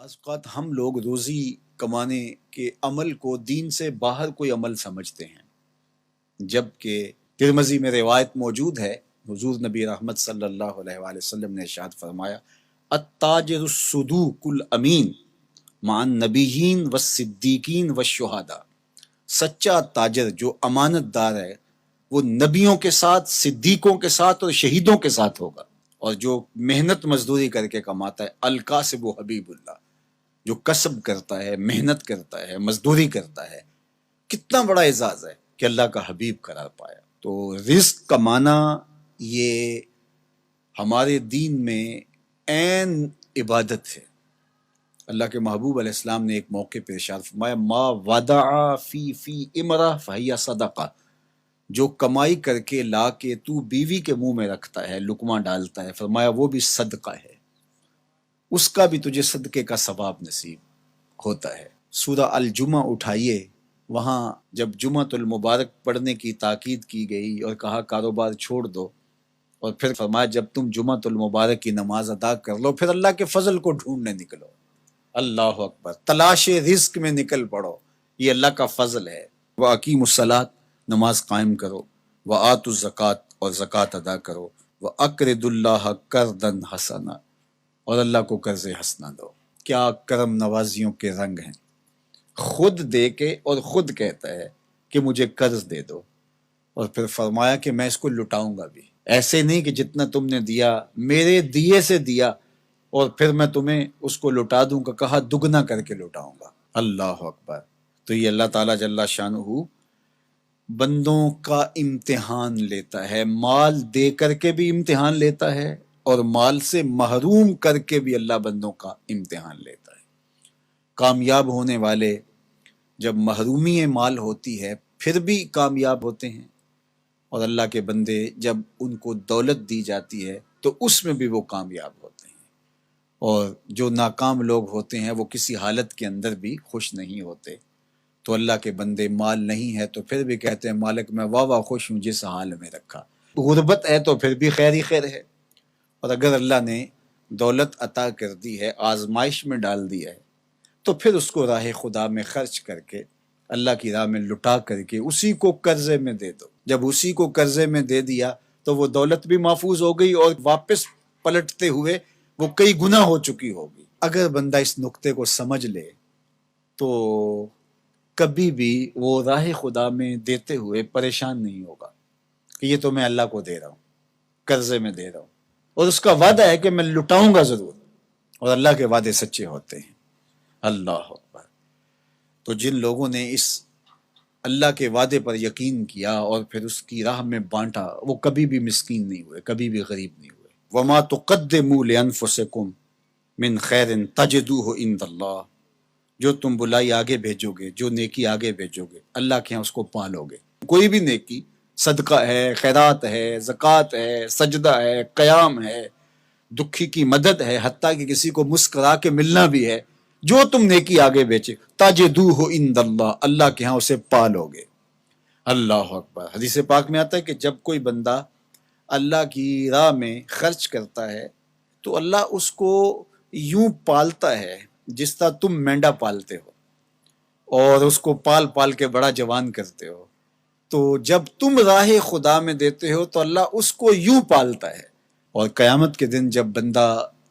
بعض اوقات ہم لوگ روزی کمانے کے عمل کو دین سے باہر کوئی عمل سمجھتے ہیں، جبکہ ترمذی میں روایت موجود ہے، حضور نبی رحمت صلی اللہ علیہ وآلہ وسلم نے ارشاد فرمایا التاجر الصدوق الامین مع النبیین والصدیقین والشہداء، سچا تاجر جو امانت دار ہے وہ نبیوں کے ساتھ، صدیقوں کے ساتھ اور شہیدوں کے ساتھ ہوگا، اور جو محنت مزدوری کر کے کماتا ہے الکاسب حبیب اللہ، جو کسب کرتا ہے، محنت کرتا ہے، مزدوری کرتا ہے، کتنا بڑا اعزاز ہے کہ اللہ کا حبیب قرار پایا۔ تو رزق کمانا یہ ہمارے دین میں عین عبادت ہے۔ اللہ کے محبوب علیہ السلام نے ایک موقع پہ ارشاد فرمایا ما ودع فی امرہ فہی صدقہ، جو کمائی کر کے لا کے تو بیوی کے منہ میں رکھتا ہے، لقمہ ڈالتا ہے، فرمایا وہ بھی صدقہ ہے، اس کا بھی تجھے صدقے کا ثواب نصیب ہوتا ہے۔ سورہ الجمعہ اٹھائیے، وہاں جب جمعۃ المبارک پڑھنے کی تاکید کی گئی اور کہا کاروبار چھوڑ دو، اور پھر فرمایا جب تم جمعۃ المبارک کی نماز ادا کر لو پھر اللہ کے فضل کو ڈھونڈنے نکلو۔ اللہ اکبر، تلاش رزق میں نکل پڑو، یہ اللہ کا فضل ہے۔ وَأَقِیمُوا الصَّلَاةَ، نماز قائم کرو، وَآتُوا الزَّکَاةَ، اور زکوٰۃ ادا کرو، وَأَقْرِضُوا اللَّهَ قَرْضًا حَسَنًا، اور اللہ کو قرض حسنہ دو۔ کیا کرم نوازیوں کے رنگ ہیں، خود دے کے اور خود کہتا ہے کہ مجھے قرض دے دو، اور پھر فرمایا کہ میں اس کو لٹاؤں گا بھی، ایسے نہیں کہ جتنا تم نے دیا میرے دیے سے دیا اور پھر میں تمہیں اس کو لٹا دوں گا، کہا دگنا کر کے لٹاؤں گا۔ اللہ اکبر۔ تو یہ اللہ تعالیٰ جل شانہ بندوں کا امتحان لیتا ہے، مال دے کر کے بھی امتحان لیتا ہے اور مال سے محروم کر کے بھی اللہ بندوں کا امتحان لیتا ہے۔ کامیاب ہونے والے جب محرومی مال ہوتی ہے پھر بھی کامیاب ہوتے ہیں، اور اللہ کے بندے جب ان کو دولت دی جاتی ہے تو اس میں بھی وہ کامیاب ہوتے ہیں، اور جو ناکام لوگ ہوتے ہیں وہ کسی حالت کے اندر بھی خوش نہیں ہوتے۔ تو اللہ کے بندے مال نہیں ہے تو پھر بھی کہتے ہیں مالک میں واہ واہ خوش ہوں جس حال میں رکھا، غربت ہے تو پھر بھی خیر ہی خیر ہے، اور اگر اللہ نے دولت عطا کر دی ہے، آزمائش میں ڈال دیا ہے، تو پھر اس کو راہ خدا میں خرچ کر کے، اللہ کی راہ میں لٹا کر کے اسی کو قرضے میں دے دو۔ جب اسی کو قرضے میں دے دیا تو وہ دولت بھی محفوظ ہو گئی اور واپس پلٹتے ہوئے وہ کئی گنا ہو چکی ہوگی۔ اگر بندہ اس نقطے کو سمجھ لے تو کبھی بھی وہ راہ خدا میں دیتے ہوئے پریشان نہیں ہوگا کہ یہ تو میں اللہ کو دے رہا ہوں، قرضے میں دے رہا ہوں، اور اس کا وعدہ ہے کہ میں لٹاؤں گا ضرور، اور اللہ کے وعدے سچے ہوتے ہیں۔ اللہ اکبر۔ تو جن لوگوں نے اس اللہ کے وعدے پر یقین کیا اور پھر اس کی راہ میں بانٹا، وہ کبھی بھی مسکین نہیں ہوئے، کبھی بھی غریب نہیں ہوئے۔ وَمَا تُقَدِّمُوا لِأَنفُسِكُم مِّن خَيْرٍ تَجِدُوهُ عِندَ اللَّهِ، جو تم بلائی آگے بھیجو گے، جو نیکی آگے بھیجو گے، اللہ کے ہاں اس کو پالو گے۔ کوئی بھی نیکی، صدقہ ہے، خیرات ہے، زکوٰۃ ہے، سجدہ ہے، قیام ہے، دکھی کی مدد ہے، حتیٰ کہ کسی کو مسکرا کے ملنا بھی ہے، جو تم نیکی آگے بیچے تَجِدُوهُ عِندَ اللَّهِ، اللہ کے ہاں اسے پالو گے۔ اللہ اکبر۔ حدیث پاک میں آتا ہے کہ جب کوئی بندہ اللہ کی راہ میں خرچ کرتا ہے تو اللہ اس کو یوں پالتا ہے جس طرح تم مینڈا پالتے ہو اور اس کو پال پال کے بڑا جوان کرتے ہو، تو جب تم راہ خدا میں دیتے ہو تو اللہ اس کو یوں پالتا ہے۔ اور قیامت کے دن جب بندہ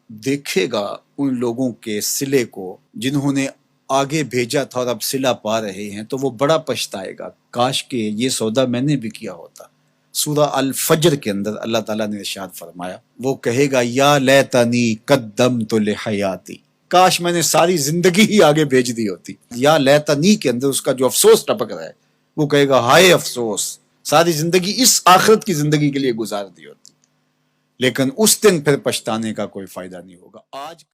دیکھے گا ان لوگوں کے صلے کو جنہوں نے آگے بھیجا تھا اور اب صلہ پا رہے ہیں، تو وہ بڑا پچھتائے گا، کاش کہ یہ سودا میں نے بھی کیا ہوتا۔ سورہ الفجر کے اندر اللہ تعالیٰ نے ارشاد فرمایا، وہ کہے گا یا لیتنی قدمت لحیاتی، کاش میں نے ساری زندگی ہی آگے بھیج دی ہوتی۔ یا لیتنی کے اندر اس کا جو افسوس ٹپک رہا ہے، وہ کہے گا ہائے افسوس، ساری زندگی اس آخرت کی زندگی کے لیے گزار دی ہوتی۔ لیکن اس دن پھر پچھتانے کا کوئی فائدہ نہیں ہوگا۔ آج